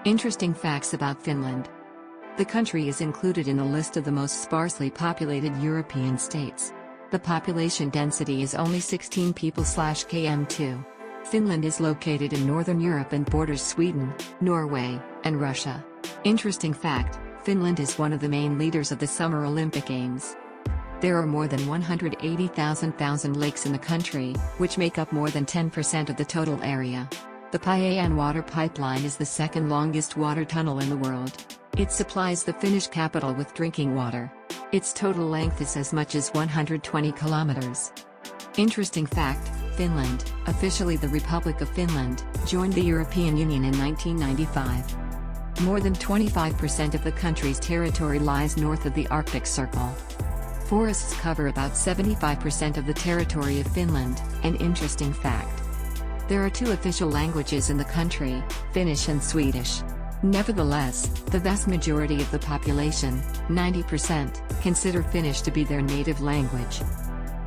Interesting facts about Finland. The country is included in the list of the most sparsely populated European states. The population density is only 16 people/km². Finland is located in northern Europe and borders Sweden, Norway, and Russia. Interesting fact, Finland is one of the main leaders of the Summer Olympic Games. There are more than 180,000 lakes in the country, which make up more than 10% of the total area. The Päijänne water pipeline is the second longest water tunnel in the world. It supplies the Finnish capital with drinking water. Its total length is as much as 120 kilometers. Interesting fact, Finland, officially the Republic of Finland, joined the European Union in 1995. More than 25% of the country's territory lies north of the Arctic Circle. Forests cover about 75% of the territory of Finland, an interesting fact. There are two official languages in the country, Finnish and Swedish. Nevertheless, the vast majority of the population, 90%, consider Finnish to be their native language.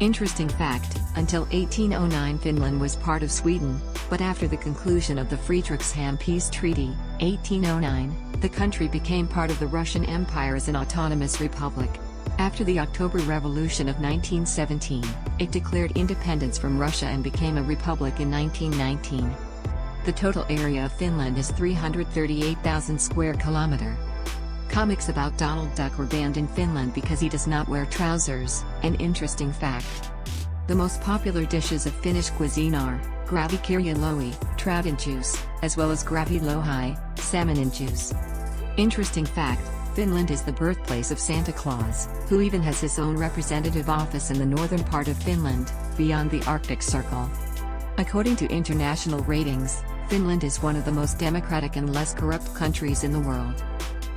Interesting fact, until 1809 Finland was part of Sweden, but after the conclusion of the Frederikshamn Peace Treaty, 1809, the country became part of the Russian Empire as an autonomous republic. After the October Revolution of 1917, it declared independence from Russia and became a republic in 1919. The total area of Finland is 338,000 square kilometers. Comics about Donald Duck were banned in Finland because he does not wear trousers, an interesting fact. The most popular dishes of Finnish cuisine are gravikirjaloi, trout in juice, as well as gravilohai, salmon in juice. Interesting fact, Finland is the birthplace of Santa Claus, who even has his own representative office in the northern part of Finland, beyond the Arctic Circle. According to international ratings, Finland is one of the most democratic and less corrupt countries in the world.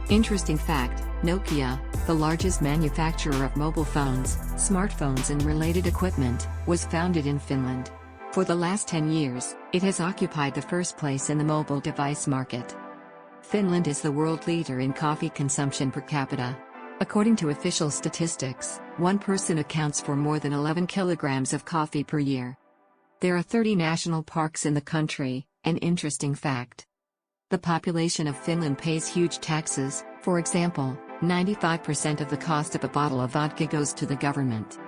Interesting fact, Nokia, the largest manufacturer of mobile phones, smartphones and related equipment, was founded in Finland. For the last 10 years, it has occupied the first place in the mobile device market. Finland is the world leader in coffee consumption per capita. According to official statistics, one person accounts for more than 11 kilograms of coffee per year. There are 30 national parks in the country, an interesting fact. The population of Finland pays huge taxes, for example, 95% of the cost of a bottle of vodka goes to the government.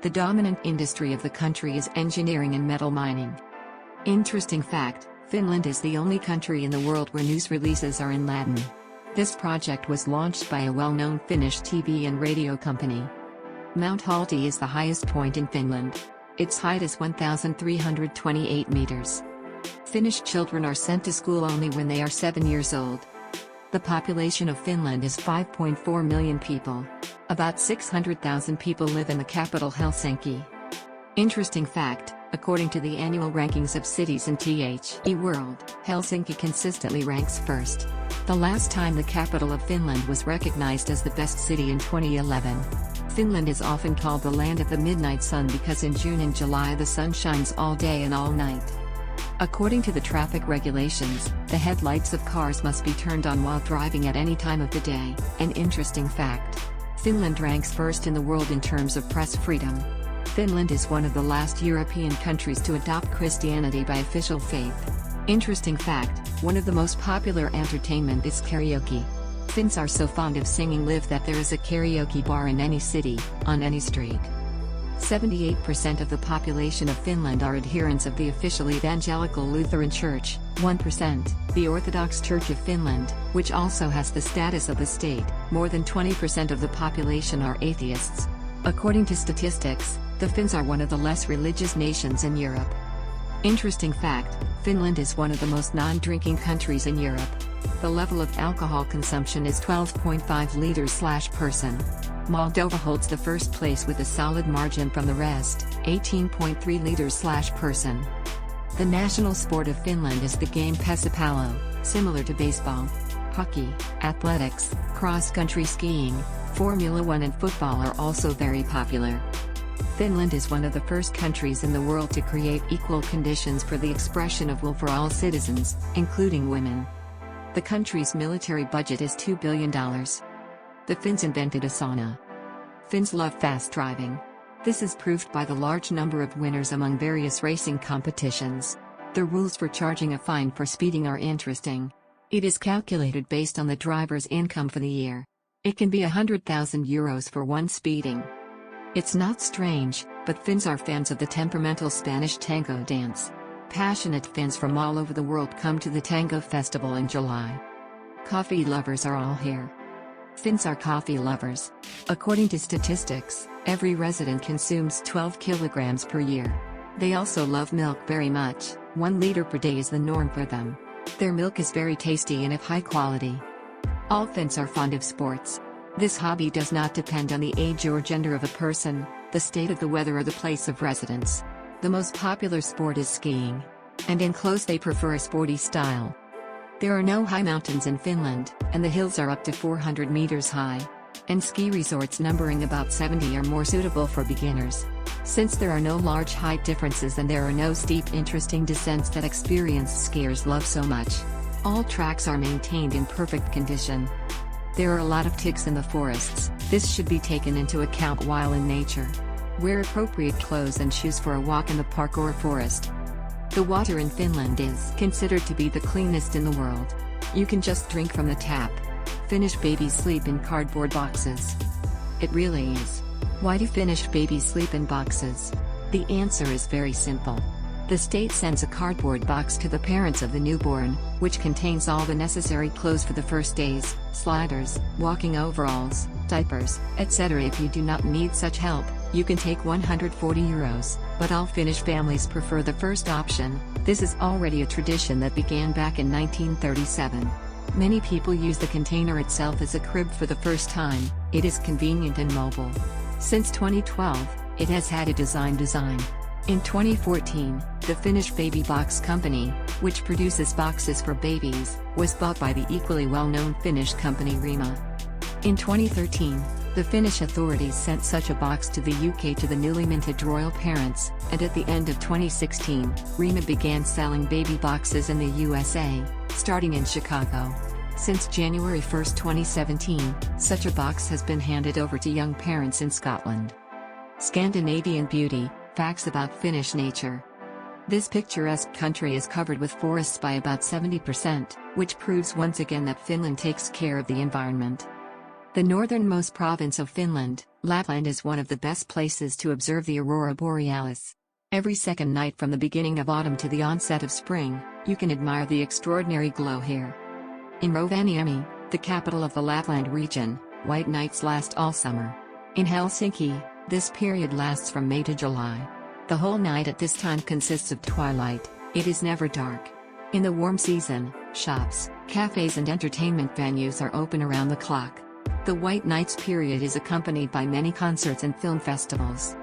The dominant industry of the country is engineering and metal mining. Interesting fact, Finland is the only country in the world where news releases are in Latin. This project was launched by a well-known Finnish TV and radio company. Mount Halti is the highest point in Finland. Its height is 1,328 meters. Finnish children are sent to school only when they are 7 years old. The population of Finland is 5.4 million people. About 600,000 people live in the capital Helsinki. Interesting fact, according to the annual rankings of cities in THE World, Helsinki consistently ranks first. The last time the capital of Finland was recognized as the best city in 2011. Finland is often called the land of the midnight sun because in June and July the sun shines all day and all night. According to the traffic regulations, the headlights of cars must be turned on while driving at any time of the day, an interesting fact. Finland ranks first in the world in terms of press freedom. Finland is one of the last European countries to adopt Christianity by official faith. Interesting fact, one of the most popular entertainment is karaoke. Finns are so fond of singing live that there is a karaoke bar in any city, on any street. 78% of the population of Finland are adherents of the official Evangelical Lutheran Church, 1%, the Orthodox Church of Finland, which also has the status of a state, more than 20% of the population are atheists. According to statistics, the Finns are one of the less religious nations in Europe. Interesting fact, Finland is one of the most non-drinking countries in Europe. The level of alcohol consumption is 12.5 liters/person. Moldova holds the first place with a solid margin from the rest, 18.3 liters/person. The national sport of Finland is the game pesäpallo, similar to baseball. Hockey, athletics, cross-country skiing, Formula One and football are also very popular. Finland is one of the first countries in the world to create equal conditions for the expression of will for all citizens, including women. The country's military budget is $2 billion. The Finns invented a sauna. Finns love fast driving. This is proved by the large number of winners among various racing competitions. The rules for charging a fine for speeding are interesting. It is calculated based on the driver's income for the year. It can be €100,000 for one speeding. It's not strange, but Finns are fans of the temperamental Spanish tango dance. Passionate Finns from all over the world come to the tango festival in July. Coffee lovers are all here. Finns are coffee lovers. According to statistics, every resident consumes 12 kilograms per year. They also love milk very much. 1 liter per day is the norm for them. Their milk is very tasty and of high quality. All Finns are fond of sports. This hobby does not depend on the age or gender of a person, the state of the weather or the place of residence. The most popular sport is skiing. And in clothes they prefer a sporty style. There are no high mountains in Finland, and the hills are up to 400 meters high. And ski resorts numbering about 70 are more suitable for beginners. Since there are no large height differences and there are no steep interesting descents that experienced skiers love so much, all tracks are maintained in perfect condition. There are a lot of ticks in the forests. This should be taken into account while in nature. Wear appropriate clothes and shoes for a walk in the park or forest. The water in Finland is considered to be the cleanest in the world. You can just drink from the tap. Finnish babies sleep in cardboard boxes. It really is. Why do Finnish babies sleep in boxes? The answer is very simple. The state sends a cardboard box to the parents of the newborn, which contains all the necessary clothes for the first days, sliders, walking overalls, diapers, etc. If you do not need such help, you can take €140, but all Finnish families prefer the first option. This is already a tradition that began back in 1937. Many people use the container itself as a crib for the first time. It is convenient and mobile. Since 2012, it has had a design. In 2014, the Finnish Baby Box Company, which produces boxes for babies, was bought by the equally well-known Finnish company Rima. In 2013, the Finnish authorities sent such a box to the UK to the newly minted royal parents, and at the end of 2016, Rima began selling baby boxes in the USA, starting in Chicago. Since January 1, 2017, such a box has been handed over to young parents in Scotland. Scandinavian beauty. Facts about Finnish nature. This picturesque country is covered with forests by about 70%, which proves once again that Finland takes care of the environment. The northernmost province of Finland, Lapland, is one of the best places to observe the aurora borealis. Every second night from the beginning of autumn to the onset of spring, you can admire the extraordinary glow here. In Rovaniemi, the capital of the Lapland region, white nights last all summer. In Helsinki, this period lasts from May to July. The whole night at this time consists of twilight. It is never dark. In the warm season, shops, cafes and entertainment venues are open around the clock. The white nights period is accompanied by many concerts and film festivals.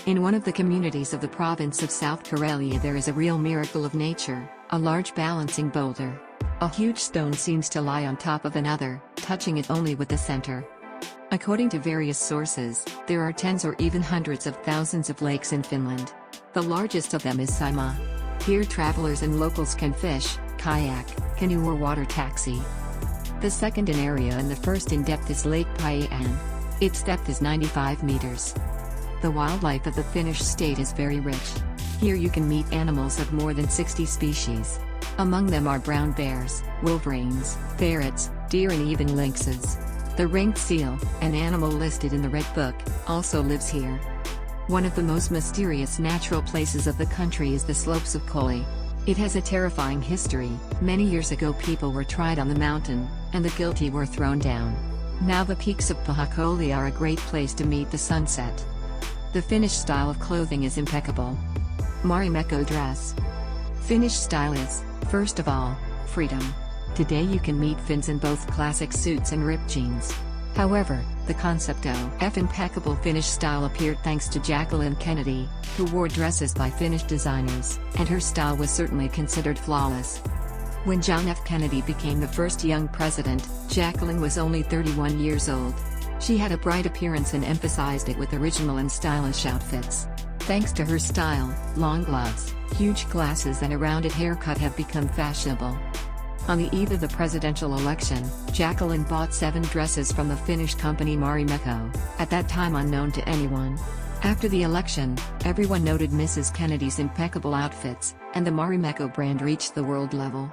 In one of the communities of the province of South Karelia there is a real miracle of nature, a large balancing boulder. A huge stone seems to lie on top of another, touching it only with the center. According to various sources, there are tens or even hundreds of thousands of lakes in Finland. The largest of them is Saimaa. Here travelers and locals can fish, kayak, canoe or water taxi. The second in area and the first in depth is Lake Päijänne. Its depth is 95 meters. The wildlife of the Finnish state is very rich. Here you can meet animals of more than 60 species. Among them are brown bears, wolverines, ferrets, deer and even lynxes. The ringed seal, an animal listed in the Red Book, also lives here. One of the most mysterious natural places of the country is the slopes of Koli. It has a terrifying history. Many years ago people were tried on the mountain, and the guilty were thrown down. Now the peaks of Koli are a great place to meet the sunset. The Finnish style of clothing is impeccable. Marimekko dress. Finnish style is, first of all, freedom. Today you can meet Finns in both classic suits and ripped jeans. However, the concept of impeccable Finnish style appeared thanks to Jacqueline Kennedy, who wore dresses by Finnish designers, and her style was certainly considered flawless. When John F. Kennedy became the first young president, Jacqueline was only 31 years old. She had a bright appearance and emphasized it with original and stylish outfits. Thanks to her style, long gloves, huge glasses and a rounded haircut have become fashionable. On the eve of the presidential election, Jacqueline bought 7 dresses from the Finnish company Marimekko, at that time unknown to anyone. After the election, everyone noted Mrs. Kennedy's impeccable outfits, and the Marimekko brand reached the world level.